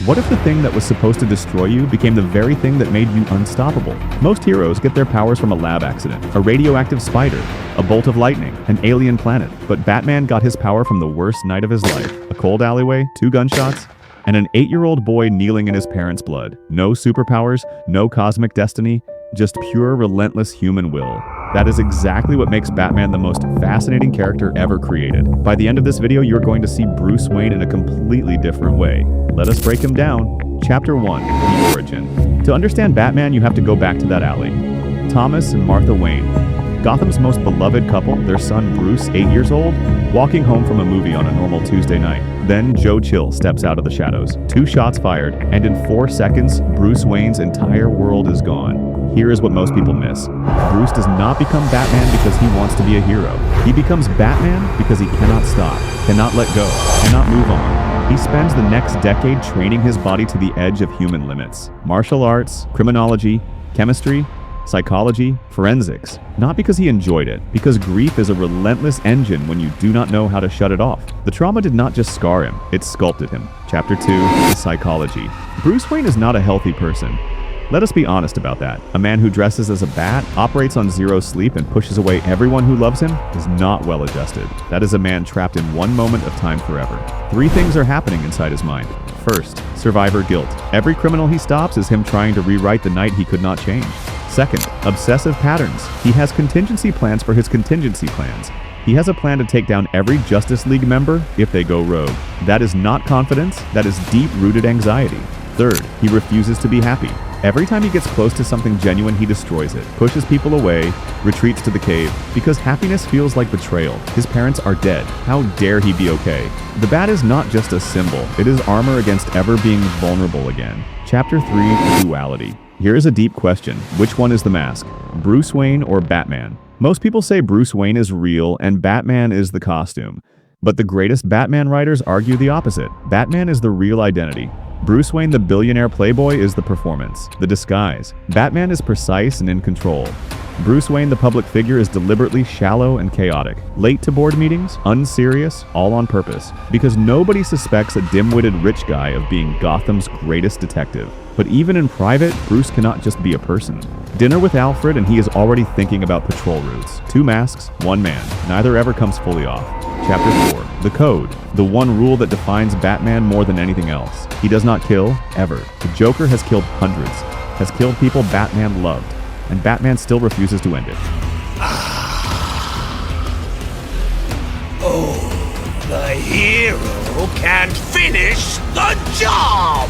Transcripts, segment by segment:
What if the thing that was supposed to destroy you became the very thing that made you unstoppable? Most heroes get their powers from a lab accident, a radioactive spider, a bolt of lightning, an alien planet. But Batman got his power from the worst night of his life, a cold alleyway, 2 gunshots, and an 8-year-old boy kneeling in his parents' blood. No superpowers, no cosmic destiny, just pure, relentless human will. That is exactly what makes Batman the most fascinating character ever created. By the end of this video, you're going to see Bruce Wayne in a completely different way. Let us break him down. Chapter 1, The Origin. To understand Batman, you have to go back to that alley. Thomas and Martha Wayne, Gotham's most beloved couple, their son Bruce, 8 years old, walking home from a movie on a normal Tuesday night. Then Joe Chill steps out of the shadows. 2 shots fired, and in 4 seconds, Bruce Wayne's entire world is gone. Here is what most people miss. Bruce does not become Batman because he wants to be a hero. He becomes Batman because he cannot stop, cannot let go, cannot move on. He spends the next decade training his body to the edge of human limits. Martial arts, criminology, chemistry, psychology, forensics. Not because he enjoyed it, because grief is a relentless engine when you do not know how to shut it off. The trauma did not just scar him, it sculpted him. Chapter 2, The Psychology. Bruce Wayne is not a healthy person. Let us be honest about that. A man who dresses as a bat, operates on 0 sleep, and pushes away everyone who loves him is not well adjusted. That is a man trapped in one moment of time forever. 3 things are happening inside his mind. First, survivor guilt. Every criminal he stops is him trying to rewrite the night he could not change. Second, obsessive patterns. He has contingency plans for his contingency plans. He has a plan to take down every Justice League member if they go rogue. That is not confidence, that is deep-rooted anxiety. Third, he refuses to be happy. Every time he gets close to something genuine, he destroys it, pushes people away, retreats to the cave, because happiness feels like betrayal. His parents are dead. How dare he be okay? The bat is not just a symbol, it is armor against ever being vulnerable again. Chapter 3, Duality. Here is a deep question. Which one is the mask? Bruce Wayne or Batman? Most people say Bruce Wayne is real and Batman is the costume. But the greatest Batman writers argue the opposite. Batman is the real identity. Bruce Wayne, the billionaire playboy, is the performance, the disguise. Batman is precise and in control. Bruce Wayne, the public figure, is deliberately shallow and chaotic. Late to board meetings, unserious, all on purpose. Because nobody suspects a dim-witted rich guy of being Gotham's greatest detective. But even in private, Bruce cannot just be a person. Dinner with Alfred and he is already thinking about patrol routes. 2 masks, 1 man. Neither ever comes fully off. Chapter 4, The Code. The one rule that defines Batman more than anything else. He does not kill, ever. The Joker has killed hundreds, has killed people Batman loved, and Batman still refuses to end it. Oh, the hero can't finish the job!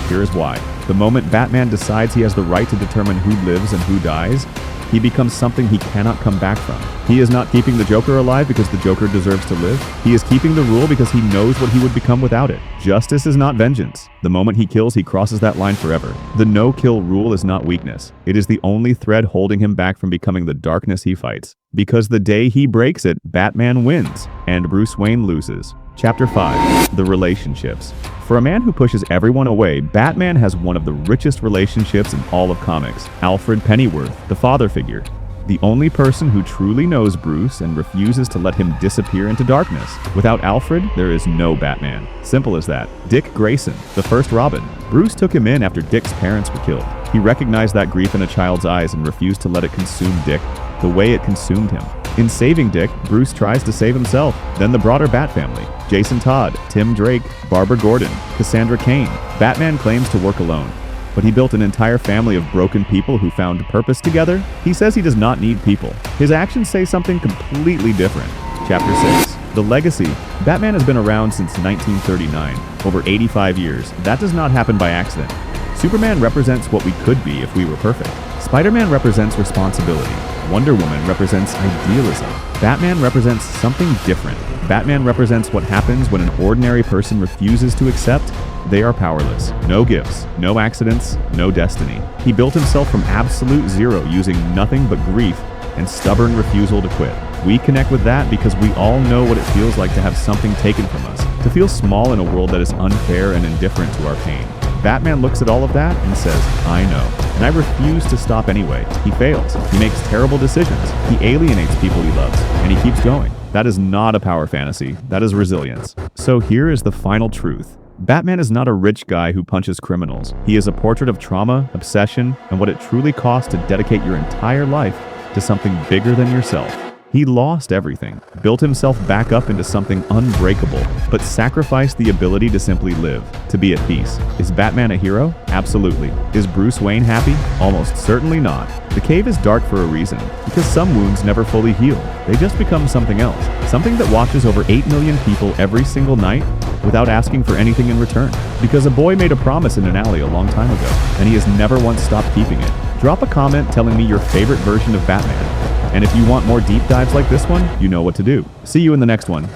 Here is why. The moment Batman decides he has the right to determine who lives and who dies, he becomes something he cannot come back from. He is not keeping the Joker alive because the Joker deserves to live. He is keeping the rule because he knows what he would become without it. Justice is not vengeance. The moment he kills, he crosses that line forever. The no-kill rule is not weakness. It is the only thread holding him back from becoming the darkness he fights. Because the day he breaks it, Batman wins, and Bruce Wayne loses. Chapter 5, The Relationships. For a man who pushes everyone away, Batman has one of the richest relationships in all of comics. Alfred Pennyworth, the father figure. The only person who truly knows Bruce and refuses to let him disappear into darkness. Without Alfred, there is no Batman. Simple as that. Dick Grayson, the first Robin. Bruce took him in after Dick's parents were killed. He recognized that grief in a child's eyes and refused to let it consume Dick the way it consumed him. In saving Dick, Bruce tries to save himself, then the broader Bat family. Jason Todd, Tim Drake, Barbara Gordon, Cassandra Cain. Batman claims to work alone, but he built an entire family of broken people who found purpose together. He says he does not need people. His actions say something completely different. Chapter 6, The Legacy. Batman has been around since 1939, over 85 years. That does not happen by accident. Superman represents what we could be if we were perfect. Spider-Man represents responsibility. Wonder Woman represents idealism. Batman represents something different. Batman represents what happens when an ordinary person refuses to accept they are powerless. No gifts, no accidents, no destiny. He built himself from absolute zero using nothing but grief and stubborn refusal to quit. We connect with that because we all know what it feels like to have something taken from us, to feel small in a world that is unfair and indifferent to our pain. Batman looks at all of that and says, I know, and I refuse to stop anyway. He fails. He makes terrible decisions. He alienates people he loves, and he keeps going. That is not a power fantasy. That is resilience. So here is the final truth. Batman is not a rich guy who punches criminals. He is a portrait of trauma, obsession, and what it truly costs to dedicate your entire life to something bigger than yourself. He lost everything, built himself back up into something unbreakable, but sacrificed the ability to simply live, to be at peace. Is Batman a hero? Absolutely. Is Bruce Wayne happy? Almost certainly not. The cave is dark for a reason, because some wounds never fully heal. They just become something else, something that watches over 8 million people every single night without asking for anything in return. Because a boy made a promise in an alley a long time ago, and he has never once stopped keeping it. Drop a comment telling me your favorite version of Batman. And if you want more deep dives like this one, you know what to do. See you in the next one.